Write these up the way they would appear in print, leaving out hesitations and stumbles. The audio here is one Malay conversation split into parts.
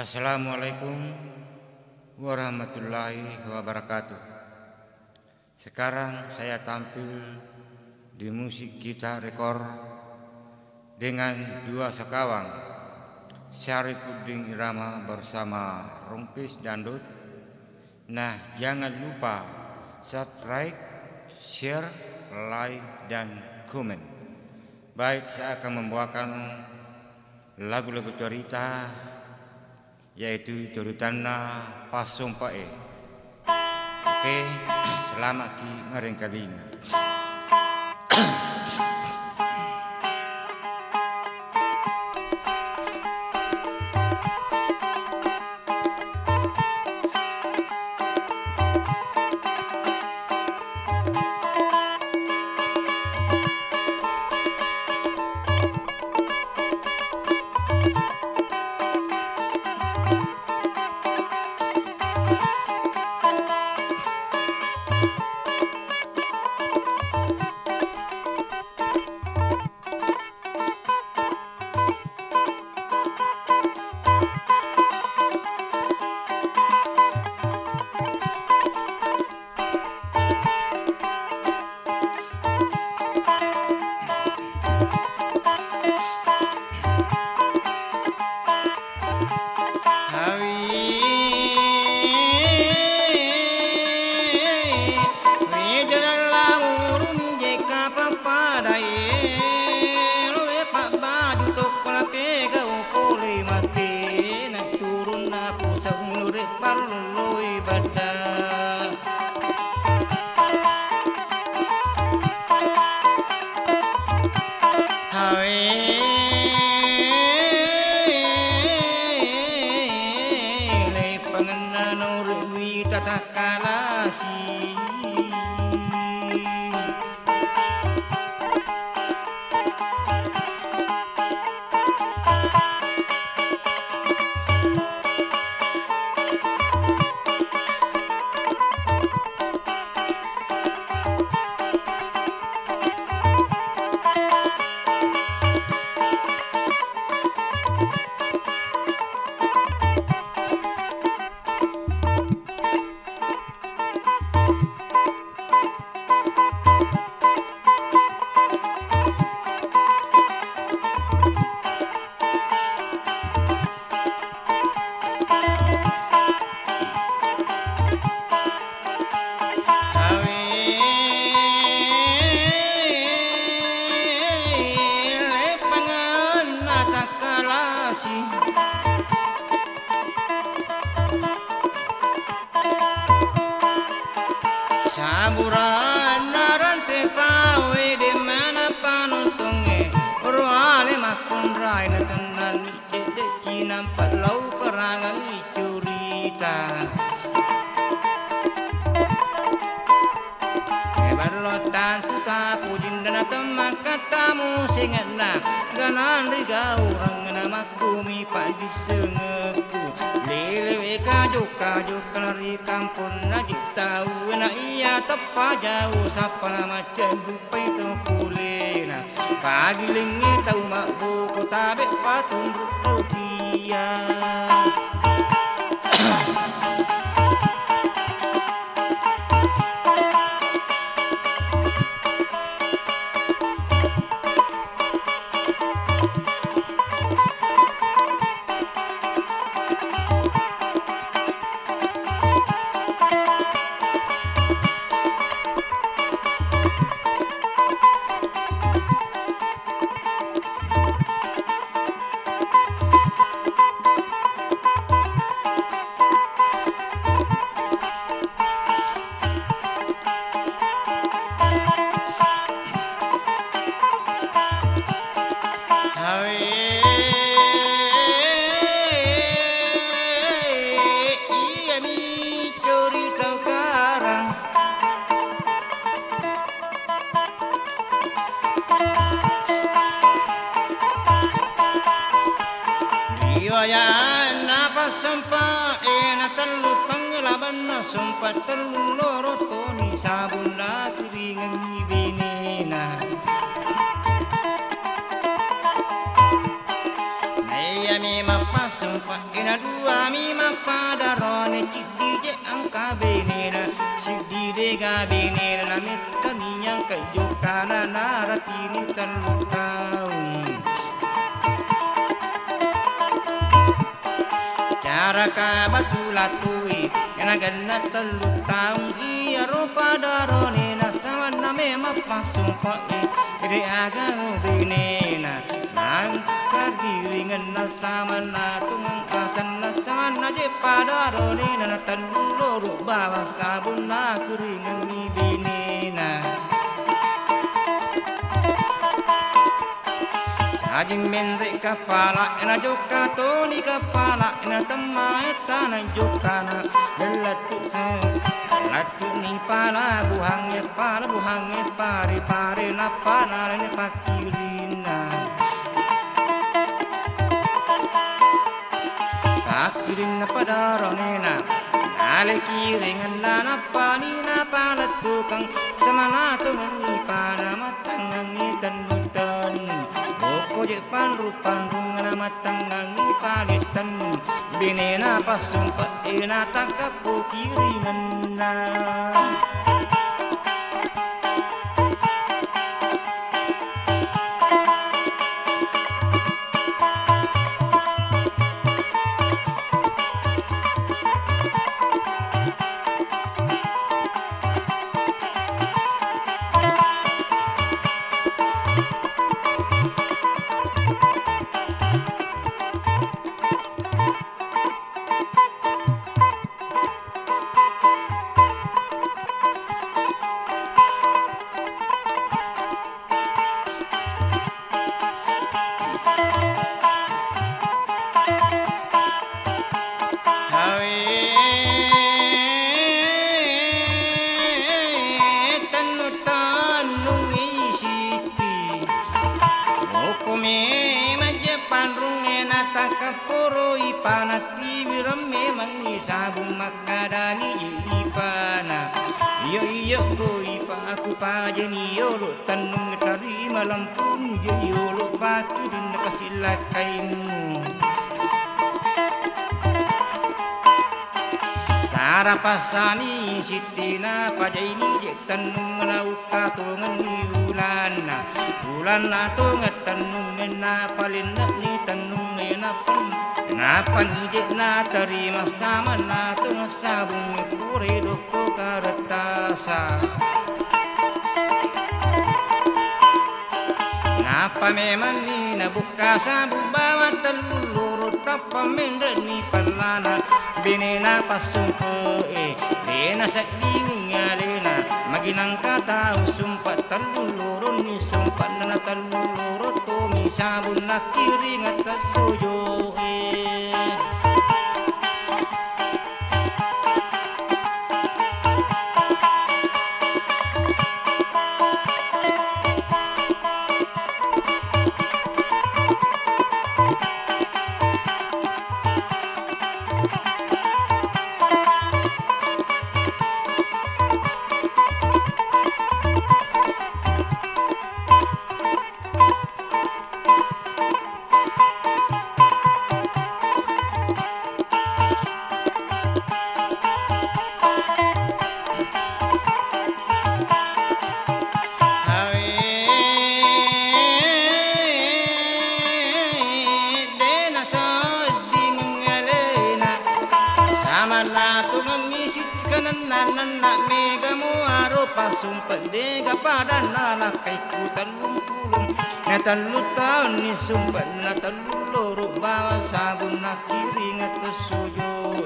Assalamualaikum warahmatullahi wabarakatuh. Sekarang saya tampil di musik gitar rekor dengan dua sekawang, Syarifuddin Irama bersama Rumpis Dangdut. Nah, jangan lupa subscribe, share, like, dan komen. Baik, saya akan membawakan lagu-lagu cerita, yaitu Ceritaana Pasumpai. Oke, selamat ki kalinga. Saburan narante pawe di mana panuntungnya Ruale makun rai na tenan icede cinam palau perangan icurita Kebarlotan tuta pujin dan teman katamu singena Ganan riga orang nama kumi padi sengeku Lelewe kajuk kelari kampun najik tahu na iya tepa jauh sapa nama celupa itu kulena pagi lingi tahu mak buku tabek patun tau dia Sampai enak terlutang laban sempat terlulur toni sabun kiringan ibinina Naya mi mapaso sumpa ina dua mima padarone cidi je angka benena sidi de ga benena metani yang kayu kana naratini terlutau cara ka batulatui ina ganna terlutau iya rupa darone na sawana mema pasumpa ide aga benena angkar giringan nasamana tumang asan nasamana je padarone na tanluru bawa sabun na keringan ni binena Haji mendek kepala ena joka toni kepala ena temai tanah joka na lelatu ni pala buhange pari pari na pala ne pakirina Kiring padarone na ale kiring na pani na pala tukang samana tungi para matangangi tandutan boko je panrupan na matangangi palitan binena pasumpa ena tangkapu kiringan na Panati wirame mangi sabung makadani ipana iyo iyo ko ipa aku pajeni yolo tanung tari malam pun yolo patu din kasilakaimu tara pasani sitina pajaini je tanung lauka tongan ulana ulana tongan tanung na palinda ni tanung na pan Napan ije na terima sama na tunga sabung pure doko karatasa Napa memang ni na buka sabung bawa telur tapa mendra ni palana binena pasumpe lena sakding ngalena maginang kata sumpat telur ni sumpat na telur to mi sabun na kiring atas soyo Pasumpat dega pada nana kaiku talung tulung na talu tahun ni sumpat na talu loro bawa sabun na kiring atas suyo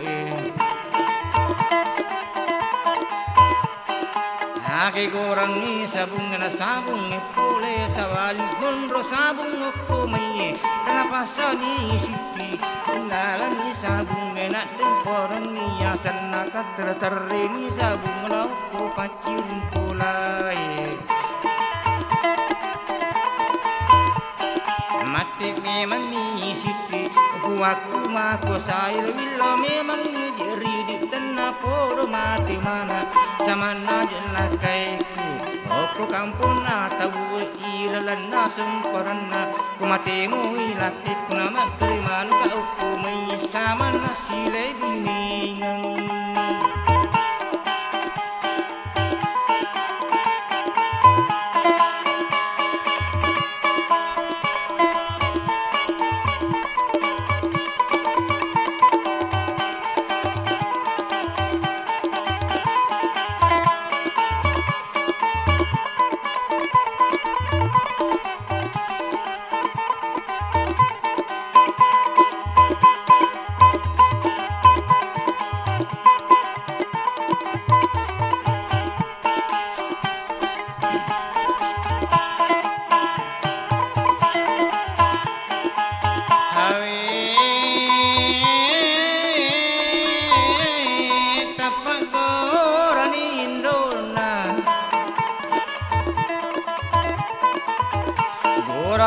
Hake gorang ni sabung na sabung pule sawali gondro sabung ko mai kenapa sani siti ngala ni sabung na demporang ni asan na katra ni sabung lau ko pacirin pulai mati memang ni siti buatku mako sail bila memang ni jeri di tanah podo mati mana sama na jelakaiku Oku kampung na tahu ilalan na sumparan na kumati mo ilati kuna makriman ka oku may sama nasi lebiningan.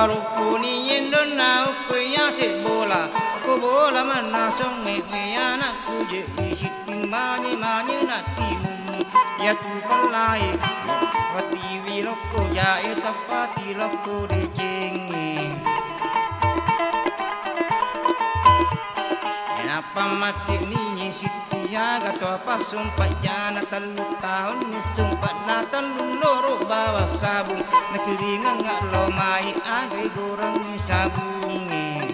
Rupuni Indona kuya sit bola ko bola mana songe kuya anakku je isitin mani natim ya tu palai wati wiloko ya tapati loko de cengi apa mati ni sitia gato apa sumpah jana telu tahun ni sumpah natan loro bawa sabung nakiringan ngak lo mai agai goreng ni sabungi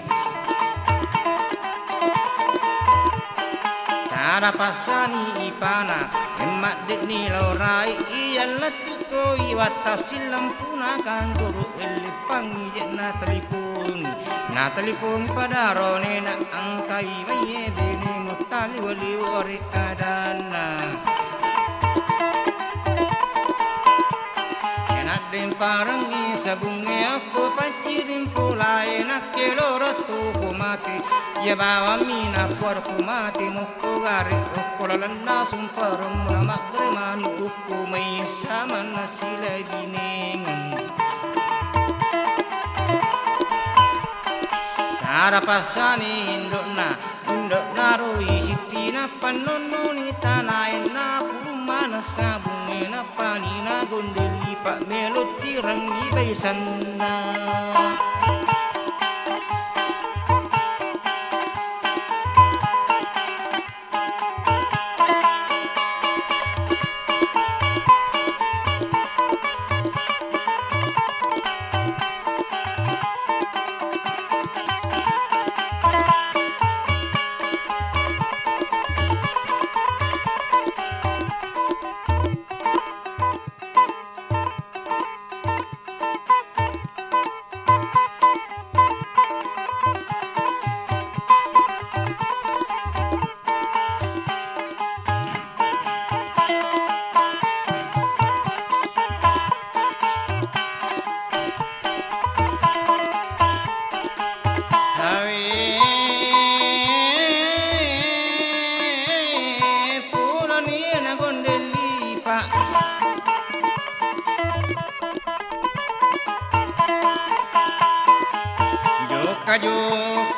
tara pasani ipana emak dek ni lo rai iyan latu koi watasi lampuna kan guru elipangi je na telepon pada rone na angkai maye bini mutali wali wari kadana enak dem parangi sabungi aku pancirin pulai nak keloro tuku mati ya bawa mina puarku mati muku gari ukolalana sumparam nama kreman uku mai sama nasi lebiningan Tara pasani indok roi sitina panononi tanain na pumana sabunge na panina gondeli pak meloti rangi baisana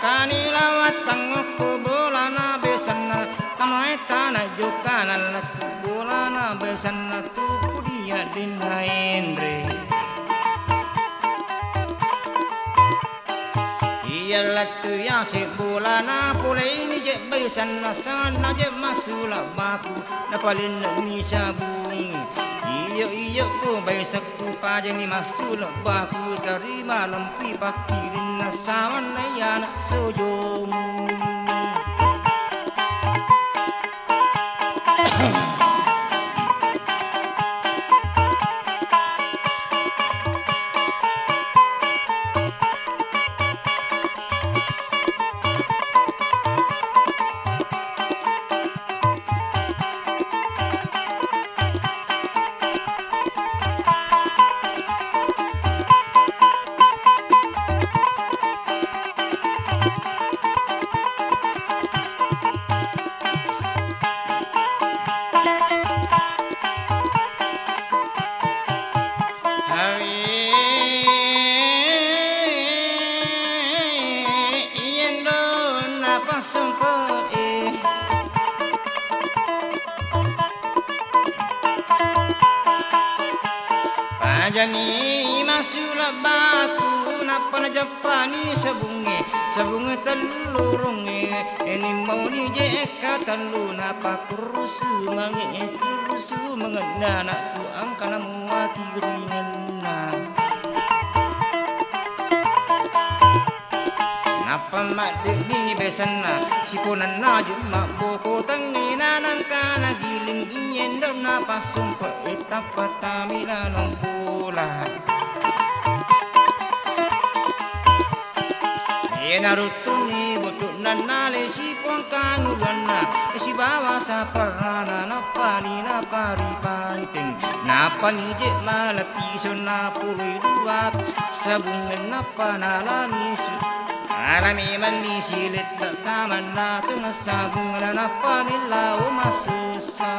Kani lawat tangoko bola na besana tamai tanah jokana latu bola na besana tu pudia dina endre iya latu ya se bola na pula ini je besana sana je masula baku napalin ni sabungi iyo ku besak tu pajang ni masula baku dari malam pi pakirin nasawan na yana sojomu Ajani masula baku napa na japani sabunge telurunge eni mau ni je ka telu napa kurusu mangena anakku angkana muati ringenna napa mak ni besana siponan na juma boko tangi nanang kana giling ien do napa sumpa etapa tamila nompola narutuni botuk nanale si pon kanuwana si bawa saparana napani napari panting napani je malapi sona pului dua sabungan napa nalani su alami mani silit tak sama na tengah sabungan napani lau masusa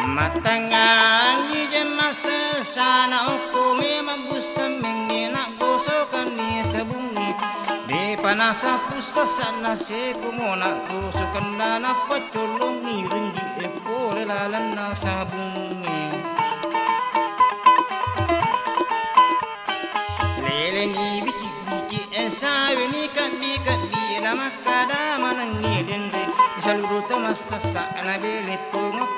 Matangan je masa sana aku memang busa mengenak gosokan ni sabungi di panasa pusat sana seku monak gosokan dan apa colongi ringgi boleh lalan na sabungi lele ni biki esa ni kabi nama kada manangi dendre seluruh temasa sana beli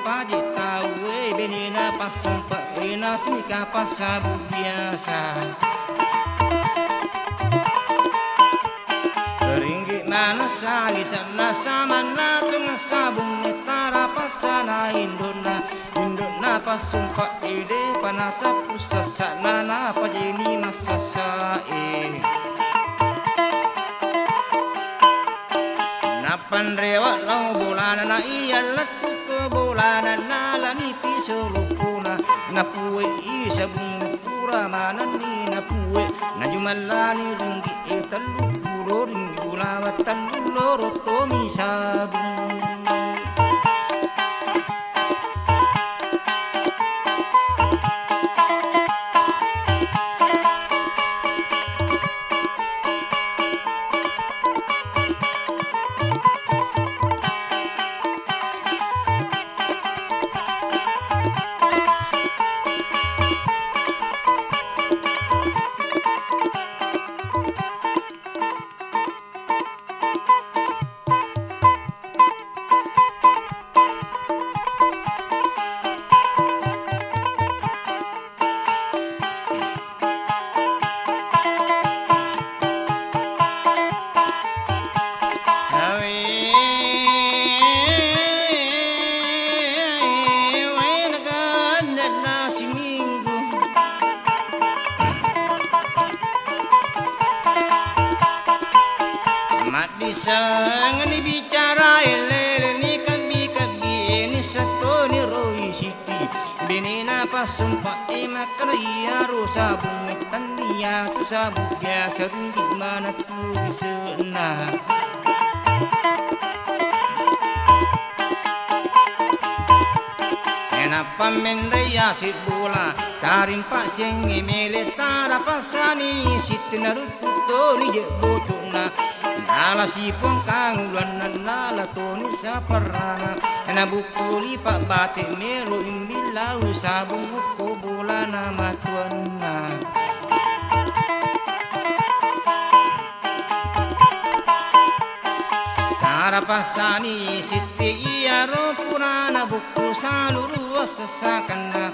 apa je tahu benina pasumpa ena semika pasabu biasa ringgi mana sali sana sama na tengah sabung tara pasana indona pasumpa ide panasa pusat sana na pajeni masa sae napan rewat lau bolana na iyalat bolanan nalani pisolupuna napue isabung pura manani napue najumalani ringgi etalupuro ringgi ulawatan loro tomi sabung Sangan bicara elele ni kabi ni satu ni roi siti benina pasumpa makan iya sabung tania tu sabung biasa ringgi mana tu bisa nah enapa mendaya sit bola tarim pak sengi mele tara pasani sit naruto ni je botona nala sipong kangulan nala toni saparana na bukuli pa bate melo imbilau sabung ko bola na matuana tara pasani sitte iaro purana buku saluru sesakana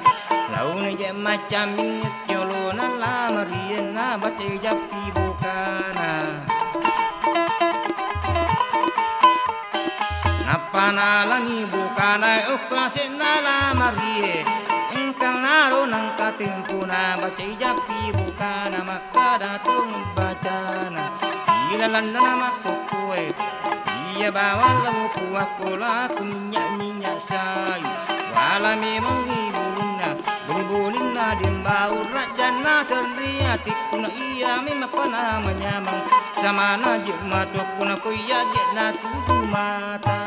laune je macam nyolo na la Maria na baca japi bukana Napanalani bukana uklase na la Maria engkang naro nang katimpu na baca japi bukana maka datung bacana ilalan na makukue iya bawa lamu puakola kunya say wala memang ibuluna bulina dimbau rajana sendria tikuna iya memapana menyamang sama na jema tukuna kuya jena tuju mata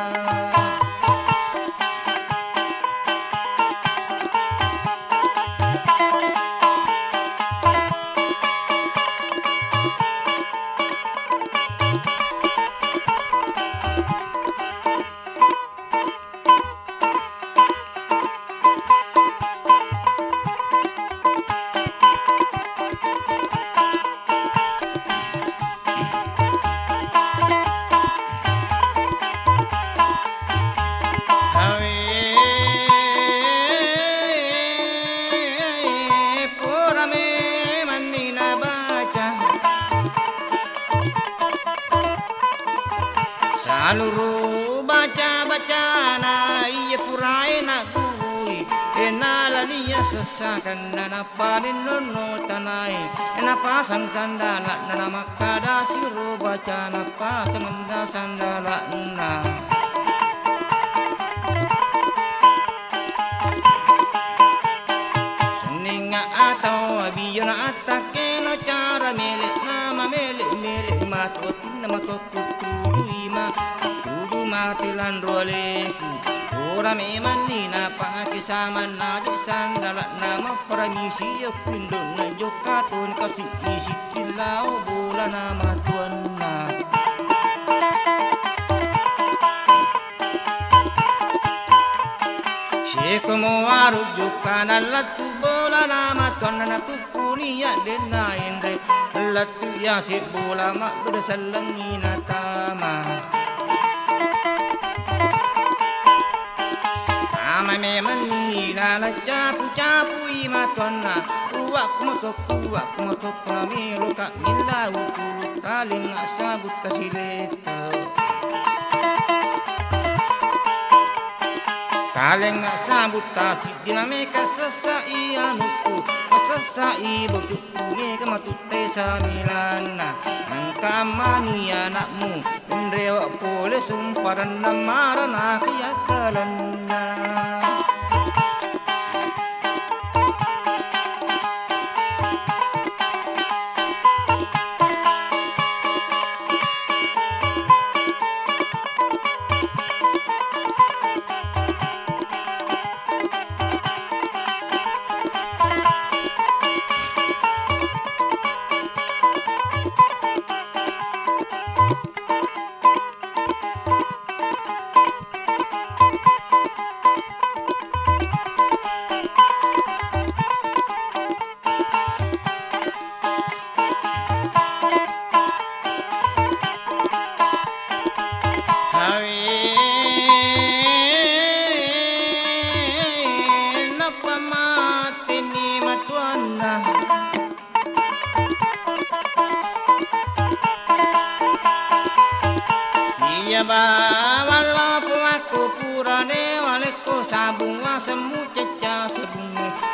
Aluru baca na iya purai na kui enala dia sesakan na panin nono tanai ena pasang sandala na makada siru baca na pasang sandala na Teninga atau abiyana atake na cara milik nama milik matotin nama ma matilan roleku ora memang nina pake sama naji sandala nama paramisi ya pindo na jokaton kasih isi tilau bola nama tuanna Sheko moaru jokana latu bola nama tuanna tukuni ya dena endre latu ya si bola mak bersalang nina tama Memang la capu ima tonna uak motok na melo ka milau kaling asabut kasileta kaling asabut tasik dinamika sasai anuku sasai bojuku ngeka matute samilana angkamani anakmu ndrewa pole sumparan namarana kiyakalanna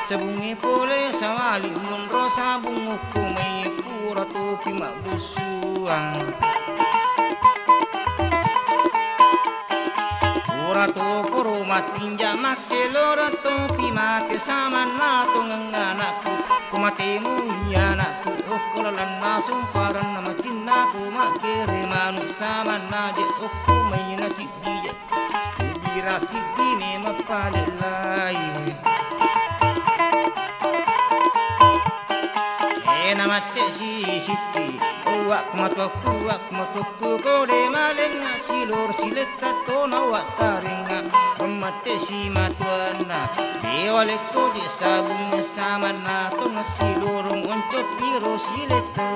Sebungi pole sawali munro sabung kumai pura topi mak busuang pura to puro matinja make lora topi make sama na tungang anakku kumatemu ya anakku okolalan na sumparan na makinna ku make remanu sama na je kumai na sidi bira sidi ne mapalelai Namate siti uak matoku kode maleng silor sileta tona wataringa mate si matuana bewale ko di sabun sama na to silorong untuk piro sileta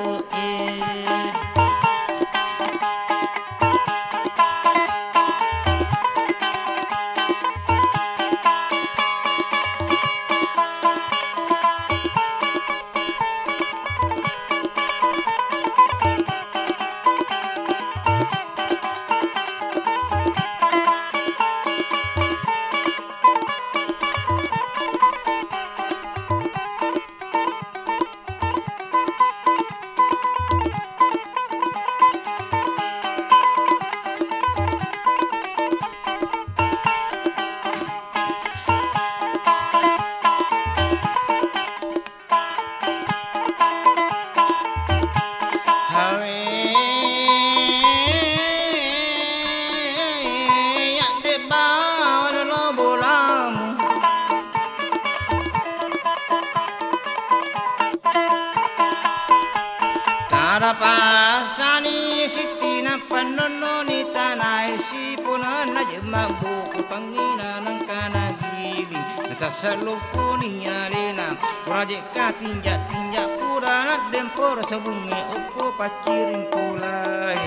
de bawan lo bolamu Tara pasani sitina panononi tanai si punan najma buku pangina nang kanagili Nasa salupuni alena Kurajek katinjak tinjak kurana dempor sabungi opo paciring pulai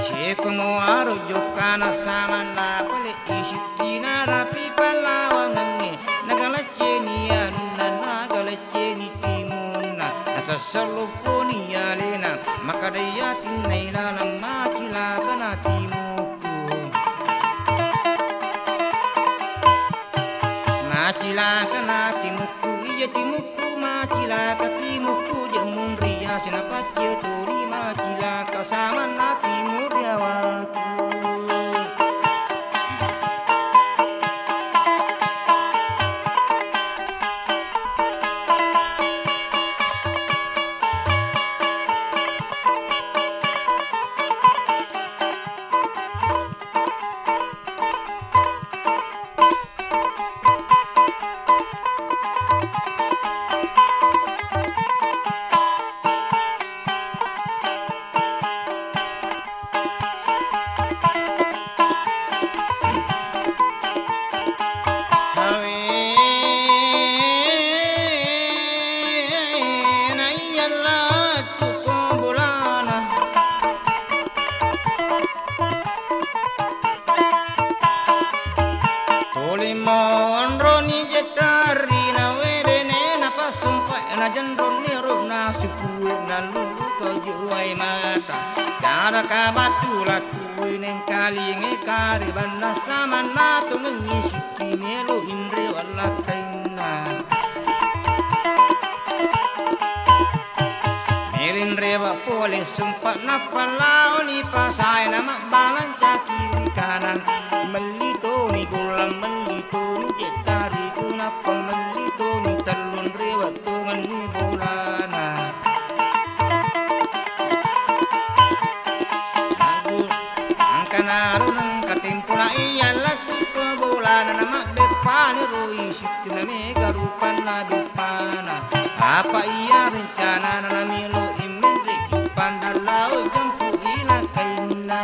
Sekumo arujo kana samana pale isitina rapi palawangange Nagalaceni anuna nagalaceni timuna Nasa salupuni alena Makadayatin nailana makilaka na timuku Makilaka na timuku iya timuku Makilaka timuku jamun ria sinapacil turi Makilaka sama na timur yawaku Kabatula kuinen kalinge kari banna samana tungi siti melo indre wala kaina Melindre wa pole sumpa na palao ni pasay na mabalan kiri kanan melito ni gulam melito ni jetari kuna pamelito ni talun rewa tungan ni bulana Narunang katimpuna iyalah tuto bulan nama depan roi sitina mega rupan na depana apa iya rencana na milo imendri pandalau jampu ila kaina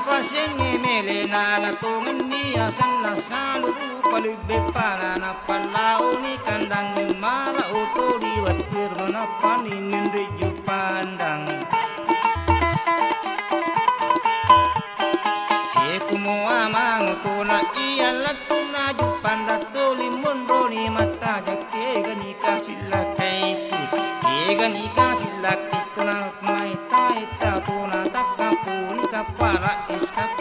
Pasenge melena na tungan niya sana salu palibbe para na palau ni kandang ni mala uto diwat firmana panin ninreju pandang Sekumo amang tuna iyalat tuna jupanda toli mondo ni mata jake gani kasilakai gani kasilaki kuna mai tai ta tuna takapu ni kapara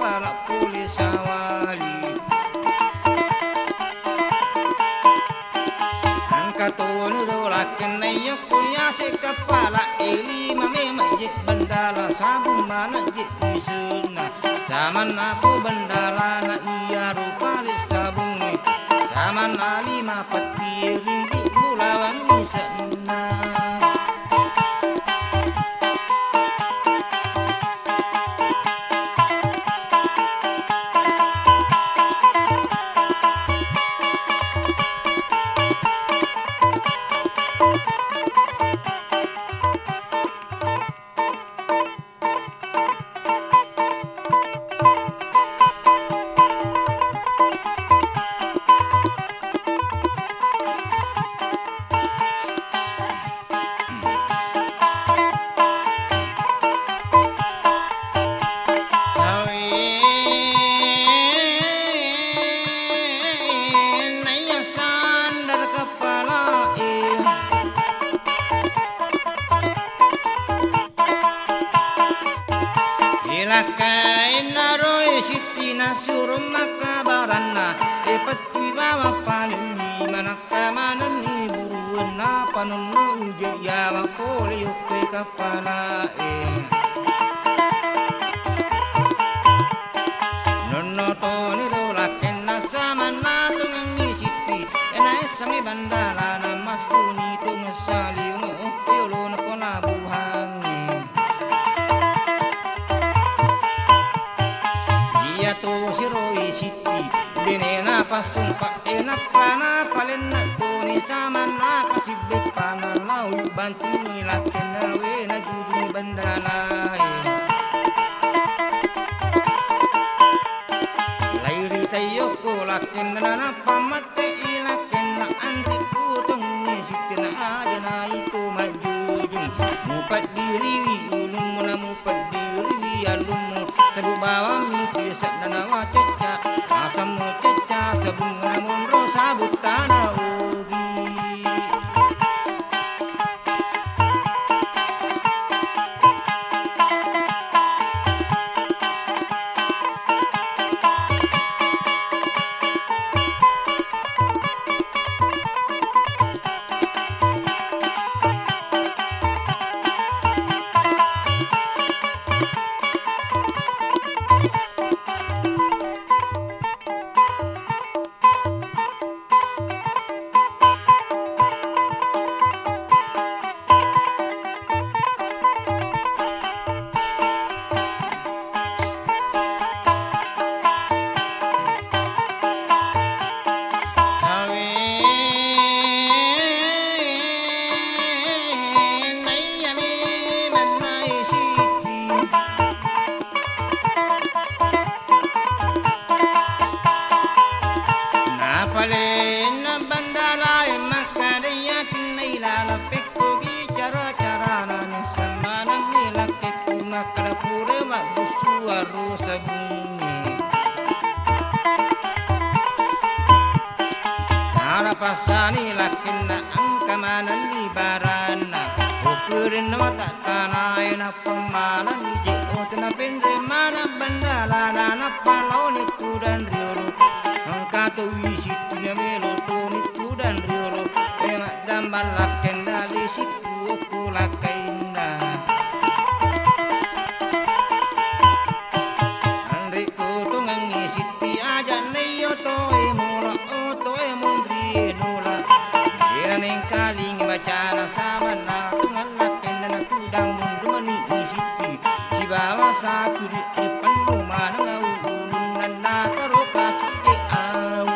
kepala polis awali Angkatoni dolaken na iyo kuya si kepala eli mame majik bandala sabun mana jik isuna Saman aku bandala na iya rupali sabungi Saman alima patiring di bulawan isana Ilakain naroy siti nasurum makabarana epati bawa panini manakamanani buruan na panunu jaya wakoli yoke kapala nono toni rolaken nasamana tungi siti enai sangi bandala namasuni tungi saliung opyolo nakona buhangi to siroi siti benena pasumpa enak pana palen toni samana kasibbe pana lau bantu ni laken we na judi bandala lairi tayoko laken na pamate ilaken na andri kutung siti na ajana itu majujung mupat diri ulum na mupat diri alum sabu bawa mi tiasa nanawa ceca asam ceca sabun namun rosa butana ugi pasani lakinna angkamanan ni barana ukurin mata tanai na pemalan je otna pendre mana bandala na palau ni tudan riolo angka tu wisitu na melo tu ni tudan riolo emak dambal lakinna di siku ku lakainda andri ku tungang siti aja neyo to emola to emondri ning kaling bacana samana tungan laken na tudang mundu mani siti sibawa satu di epan rumah ngau ulun na taroka suke au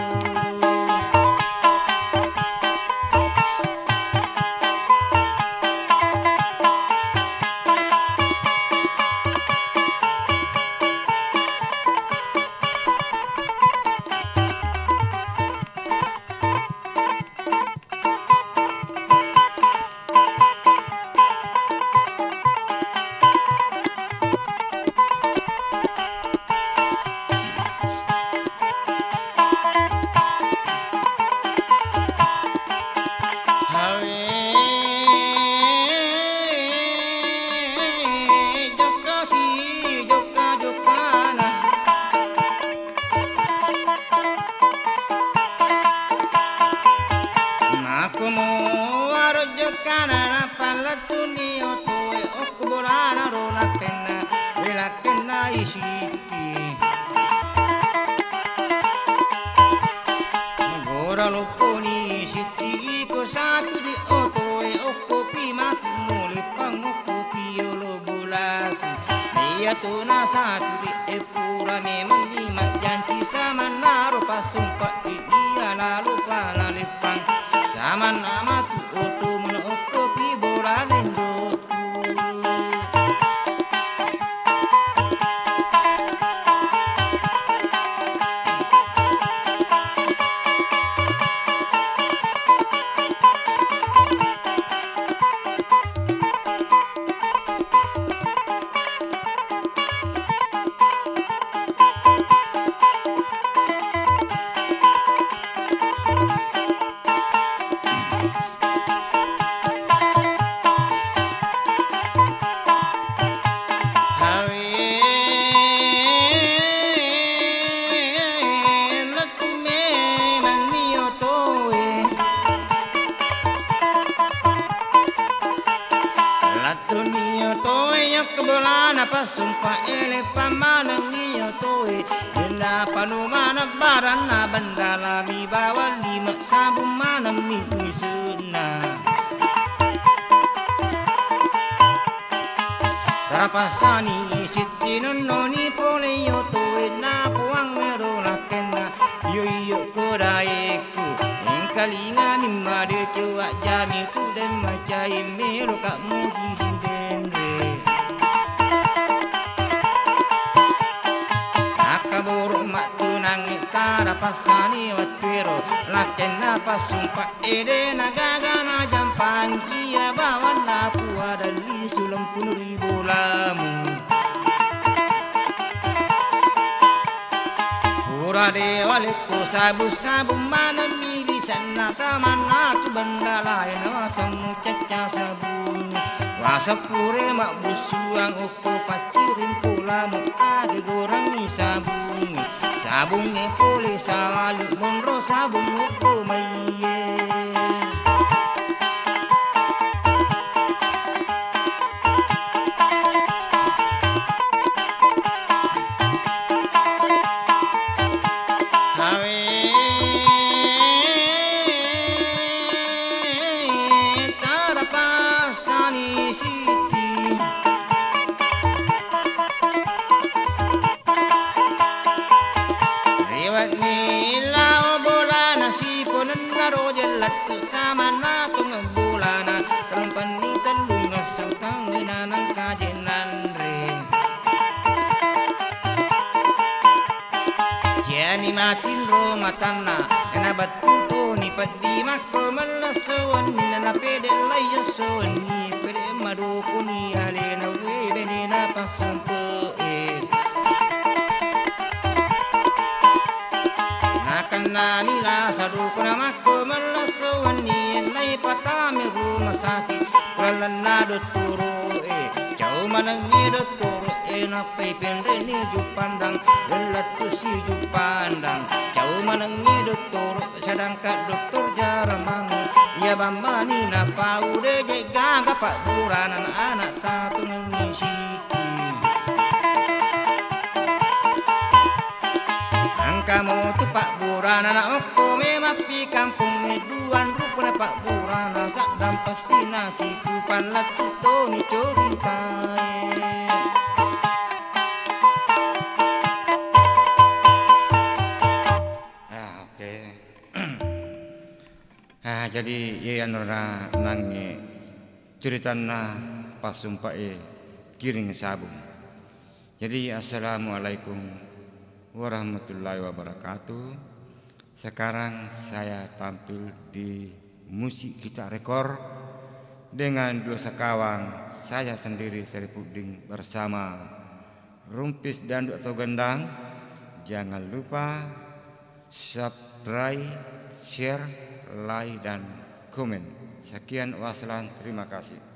Loponi siti ko satu di oto e okopi matu muli pangokopi olo bulaku dia tu na satu di epura memang lima janji sama naro pasumpa iya lalu pala lepang sama nama tu oto mun okopi bola lendo toy yak kebelan apa sumpah ele pamanang niyo toy dena panumana barana bandala mi bawa lima sabum manam mi suna Tarapasani siti noni pole yo toy na puang mero lakena yo yo kodaeku kalinga ni made cuak jami tu dan macai mero kak muji denre akaboro mak tunang tarapasani watero lakena pasumpa ede nagaga na jampan kia bawan lapu ada li sulam pun ribu lamu Purade waleko sabu mana mili sana sama na tu benda lain asamu caca sabun wasapure mak busuang oko pacirin pulamu ade gorang ni sabunge pole sawalu monro sabun oko maye sama na tung bulana tempan ni telung asang tang minanang kajenan re jani matin ro matana ena batu ni padi makko malasawan na pede layo son ni pede madu kuni ale na we benina pasumpo nakana nila sadu kuna makko malasawan ni lai patami rumah sakit kalana do turu jauh manang ni do turu na pepin reni ju pandang gelat tu si ju pandang jauh manang ni do turu sedang kat doktor jaramang ya bamani na pau de jaga pak buranan anak tatung ni siki kamu tu pak burana na oko memapi kampung eduan rupanya pak burana sak dampas nasi kupan latu toni corintai oke. Jadi ye anora nange ceritana pasumpai kiring sabung. Jadi assalamualaikum warahmatullahi wabarakatuh. Sekarang saya tampil di musik kita rekor dengan dua sekawang saya sendiri Syarifuddin bersama Rumpis Dandut atau Gendang. Jangan lupa subscribe, share, like dan komen. Sekian wassalam, terima kasih.